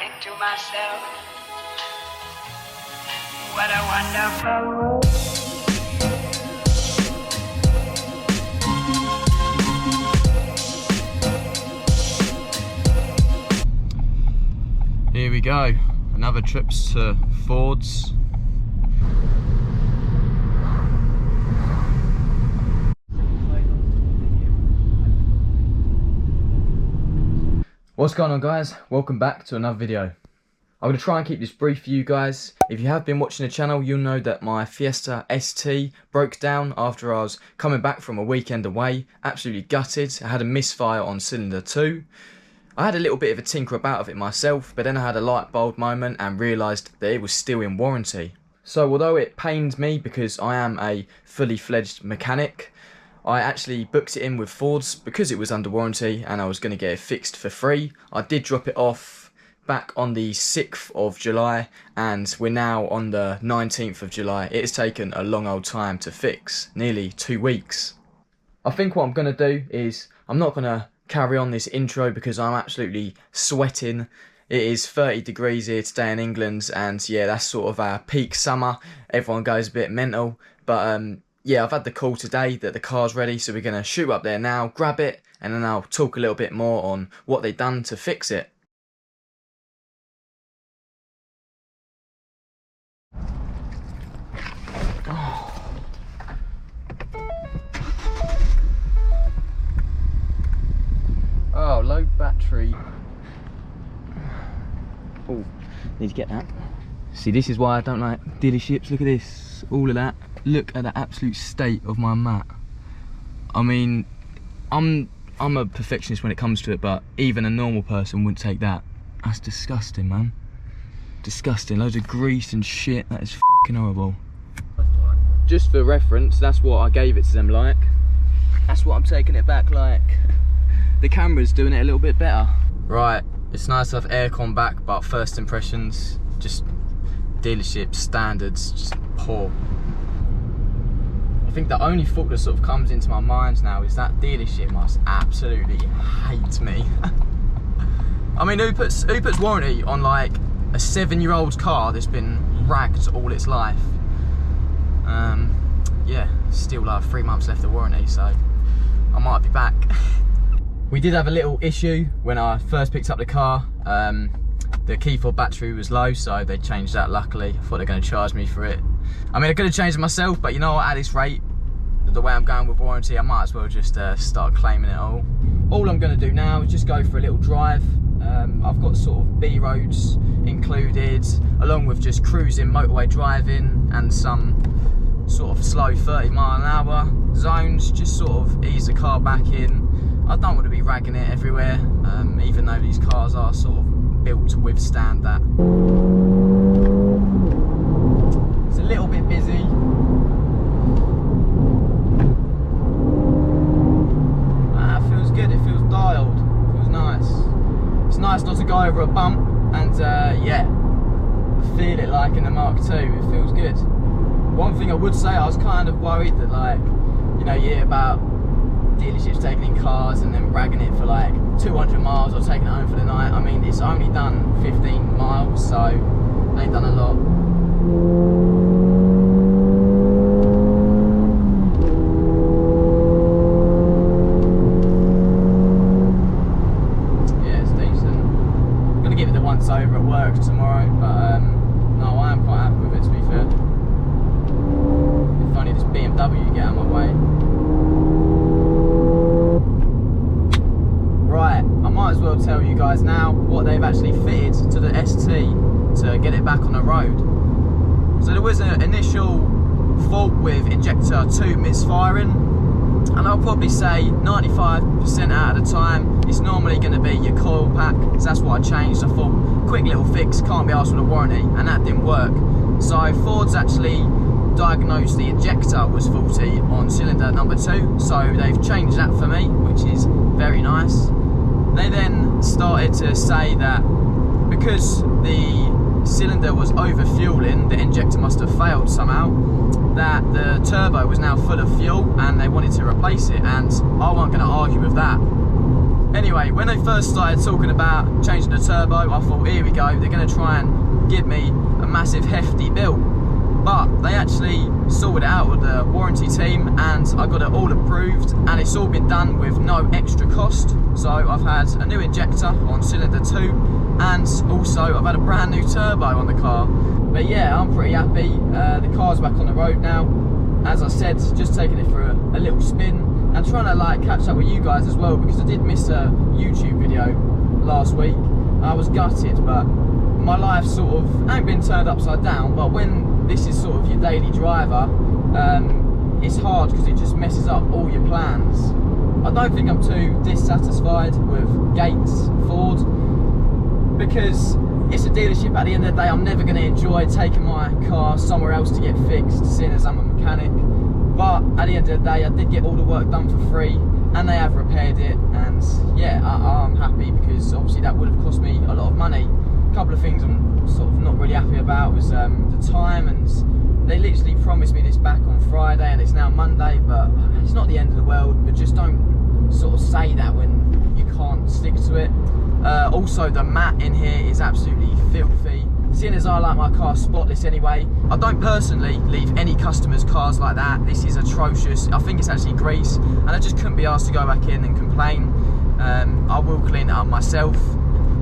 think to myself, what a wonderful world. Here we go, another trip to Ford's. What's going on, guys? Welcome back to another video. I'm going to try and keep this brief for you guys. If you have been watching the channel, you'll know that my Fiesta ST broke down after I was coming back from a weekend away. Absolutely gutted. I had a misfire on cylinder 2. I had a little bit of a tinker about of it myself, but then I had a light bulb moment and realised that it was still in warranty. So although it pained me because I am a fully fledged mechanic, I actually booked it in with Ford's because it was under warranty and I was going to get it fixed for free. I did drop it off back on the 6th of July and we're now on the 19th of July. It has taken a long old time to fix, nearly 2 weeks. I think what I'm going to do is I'm not going to carry on this intro because I'm absolutely sweating. It is 30 degrees here today in England and yeah, that's sort of our peak summer. Everyone goes a bit mental, but yeah, I've had the call today that the car's ready, so we're going to shoot up there now, grab it, and then I'll talk a little bit more on what they've done to fix it. Oh, low battery. Oh, need to get that. See, this is why I don't like dealerships. Look at this, all of that. Look at the absolute state of my mat. I mean, I'm a perfectionist when it comes to it, but even a normal person wouldn't take that. That's disgusting, man. Disgusting. Loads of grease and shit. That is fucking horrible. Just for reference, that's what I gave it to them like. That's what I'm taking it back like. The camera's doing it a little bit better. Right, it's nice to have aircon back, but first impressions, just dealership standards, just poor. I think the only thought that sort of comes into my mind now is that dealership must absolutely hate me. I mean, who puts warranty on like a 7-year-old car that's been ragged all its life? Yeah, still like 3 months left of warranty, so I might be back. We did have a little issue when I first picked up the car. The key fob battery was low, so they changed that luckily. I thought they were going to charge me for it. I mean, I could have changed it myself, but you know what, at this rate, the way I'm going with warranty, I might as well just start claiming it all. All I'm going to do now is just go for a little drive. I've got sort of B roads included, along with just cruising motorway driving and some sort of slow 30-mile-an-hour zones, just sort of ease the car back in. I don't want to be ragging it everywhere, even though these cars are sort of built to withstand that. It's a little bit busy. It feels good, it feels dialed, it feels nice. It's nice not to go over a bump and yeah, feel it like in the Mark II, it feels good. One thing I would say, I was kind of worried that, like, you know, you hear about dealerships taking in cars and then ragging it for like 200 miles or taking it home for the night. I mean, it's only done 15 miles, so they ain't done a lot. Yeah, it's decent. I'm gonna give it the once over at work tomorrow, but no, I am quite happy with it, to be fair. If only this BMW would get out of my way. Right, I might as well tell you guys now what they've actually fitted to the ST to get it back on the road. So there was an initial fault with injector 2 misfiring, and I'll probably say 95% out of the time it's normally going to be your coil pack, so that's what I changed. I thought, quick little fix, can't be asked with a warranty, and that didn't work. So Ford's actually diagnosed the injector was faulty on cylinder number 2, so they've changed that for me, which is very nice. They then started to say that because the cylinder was over fueling, the injector must have failed somehow, that the turbo was now full of fuel and they wanted to replace it, and I wasn't going to argue with that. Anyway, when they first started talking about changing the turbo, I thought, here we go, they're going to try and give me a massive hefty bill. But they actually sorted it out with the warranty team, and I got it all approved, and it's all been done with no extra cost. So I've had a new injector on cylinder 2, and also I've had a brand new turbo on the car. But yeah, I'm pretty happy. The car's back on the road now. As I said, just taking it for a little spin and trying to like catch up with you guys as well, because I did miss a YouTube video last week. I was gutted, but my life sort of ain't been turned upside down. But when this is sort of your daily driver, it's hard because it just messes up all your plans. I don't think I'm too dissatisfied with Gates Ford, because it's a dealership. At the end of the day, I'm never going to enjoy taking my car somewhere else to get fixed, seeing as I'm a mechanic. But at the end of the day, I did get all the work done for free, and they have repaired it, and yeah, I'm happy, because obviously that would have cost me a lot of money. A couple of things I'm sort of not really happy about was the time, and they literally promised me this back on Friday, and it's now Monday. But it's not the end of the world, but just don't sort of say that when you can't stick to it. Also, the mat in here is absolutely filthy. Seeing as I like my car spotless anyway, I don't personally leave any customers' cars like that. This is atrocious. I think it's actually grease, and I just couldn't be asked to go back in and complain. I will clean it up myself.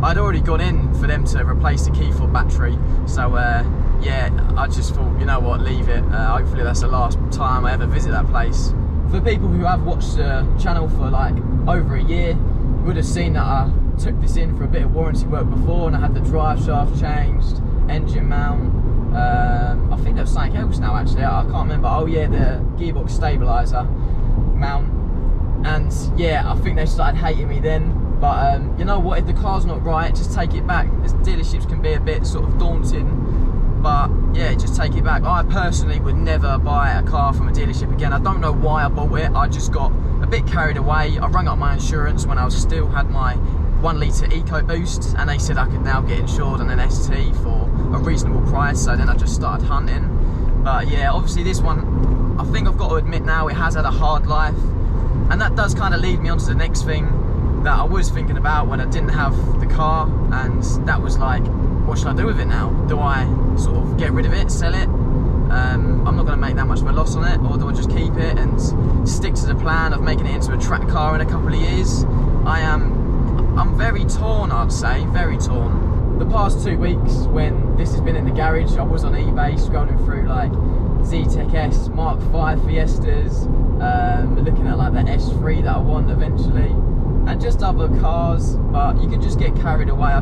I'd already gone in for them to replace the key fob battery, so yeah, I just thought, you know what, leave it. Hopefully that's the last time I ever visit that place. For people who have watched the channel for like over a year, you would have seen that I took this in for a bit of warranty work before, and I had the drive shaft changed, engine mount, I think there's something else now actually, I can't remember. Oh yeah, the gearbox stabiliser mount. And yeah, I think they started hating me then. But you know what, if the car's not right, just take it back. This dealerships can be a bit sort of daunting, but yeah, just take it back. I personally would never buy a car from a dealership again. I don't know why I bought it, I just got a bit carried away. I rang up my insurance when I still had my 1 litre EcoBoost, and they said I could now get insured on an ST for a reasonable price, so then I just started hunting. But yeah, obviously this one, I think I've got to admit now, it has had a hard life, and that does kind of lead me on to the next thing that I was thinking about when I didn't have the car, and that was like, what should I do with it now? Do I sort of get rid of it, sell it? I'm not going to make that much of a loss on it, or do I just keep it and stick to the plan of making it into a track car in a couple of years? I'm very torn, I'd say, very torn. The past 2 weeks when this has been in the garage, I was on eBay scrolling through like Z-Tech S, Mark 5 Fiestas, looking at like the S3 that I want eventually, and just other cars, but you can just get carried away. I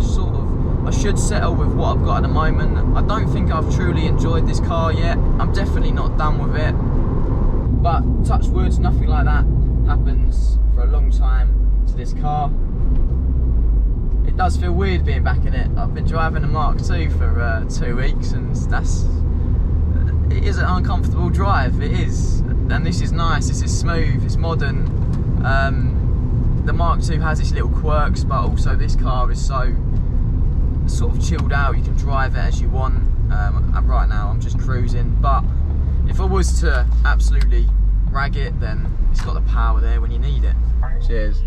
should settle with what I've got at the moment. I don't think I've truly enjoyed this car yet. I'm definitely not done with it, but touch wood, nothing like that happens for a long time to this car. It does feel weird being back in it. I've been driving a Mark II for 2 weeks, and it is an uncomfortable drive, it is. And this is nice, this is smooth, it's modern. The Mark II has its little quirks, but also this car is so sort of chilled out, you can drive it as you want. And right now I'm just cruising, but if I was to absolutely rag it, then it's got the power there when you need it. Cheers.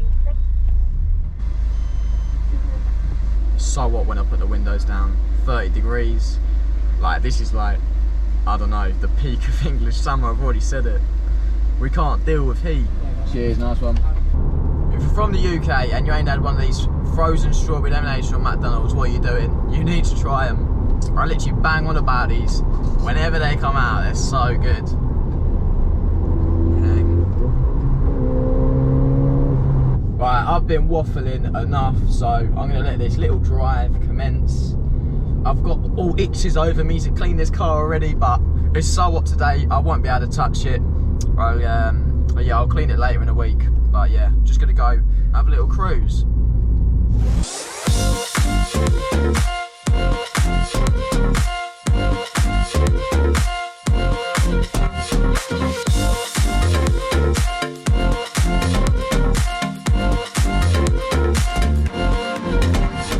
So what when I put the windows down? 30 degrees. Like, this is like, I don't know, the peak of English summer. I've already said it. We can't deal with heat. Cheers, nice one. If you're from the UK and you ain't had one of these frozen strawberry lemonades from McDonald's, what are you doing? You need to try them. I literally bang on about these whenever they come out. They're so good. Right, I've been waffling enough, so I'm going to let this little drive commence. I've got all itches over me to clean this car already, but it's so hot today, I won't be able to touch it. Yeah, I'll clean it later in the week. But yeah, just going to go have a little cruise.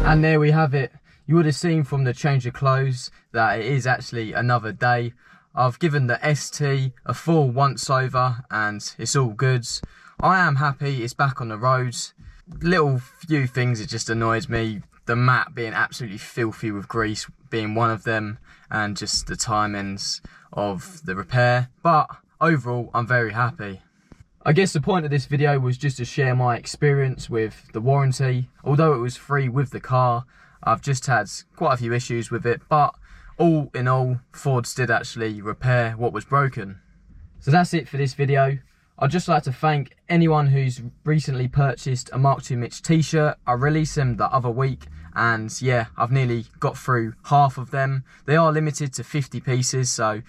And there we have it. You would have seen from the change of clothes that it is actually another day. I've given the ST a full once over and it's all good. I am happy it's back on the roads. little few things that just annoys me. The mat being absolutely filthy with grease being one of them, and just the timings of the repair. But overall, I'm very happy. I guess the point of this video was just to share my experience with the warranty. Although it was free with the car, I've just had quite a few issues with it, but all in all, Fords did actually repair what was broken. So that's it for this video. I'd just like to thank anyone who's recently purchased a Mark II Mitch t-shirt. I released them the other week, and yeah, I've nearly got through half of them. They are limited to 50 pieces, so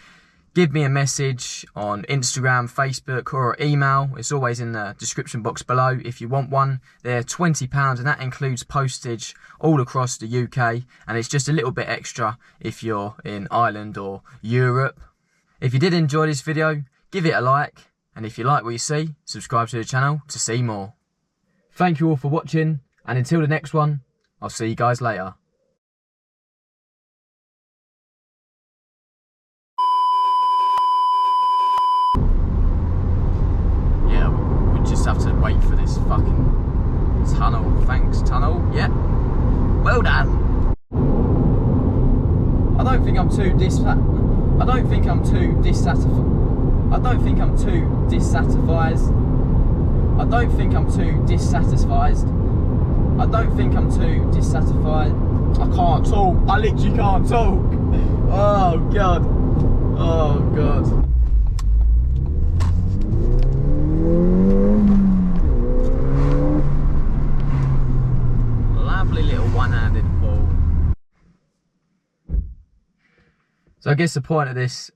give me a message on Instagram, Facebook, or email. It's always in the description box below if you want one. They're £20, and that includes postage all across the UK, and it's just a little bit extra if you're in Ireland or Europe. If you did enjoy this video, give it a like, and if you like what you see, subscribe to the channel to see more. Thank you all for watching, and until the next one, I'll see you guys later. Yeah, we just have to wait for this fucking tunnel. Thanks, tunnel. Yep. Well done. I don't think I'm too dissatisfied. I don't think I'm too dissatisfied. I don't think I'm too dissatisfied. I don't think I'm too dissatisfied. I don't think I'm too dissatisfied. I can't talk. I literally can't talk. Oh God. Oh God. Lovely little one-handed ball. So I guess the point of this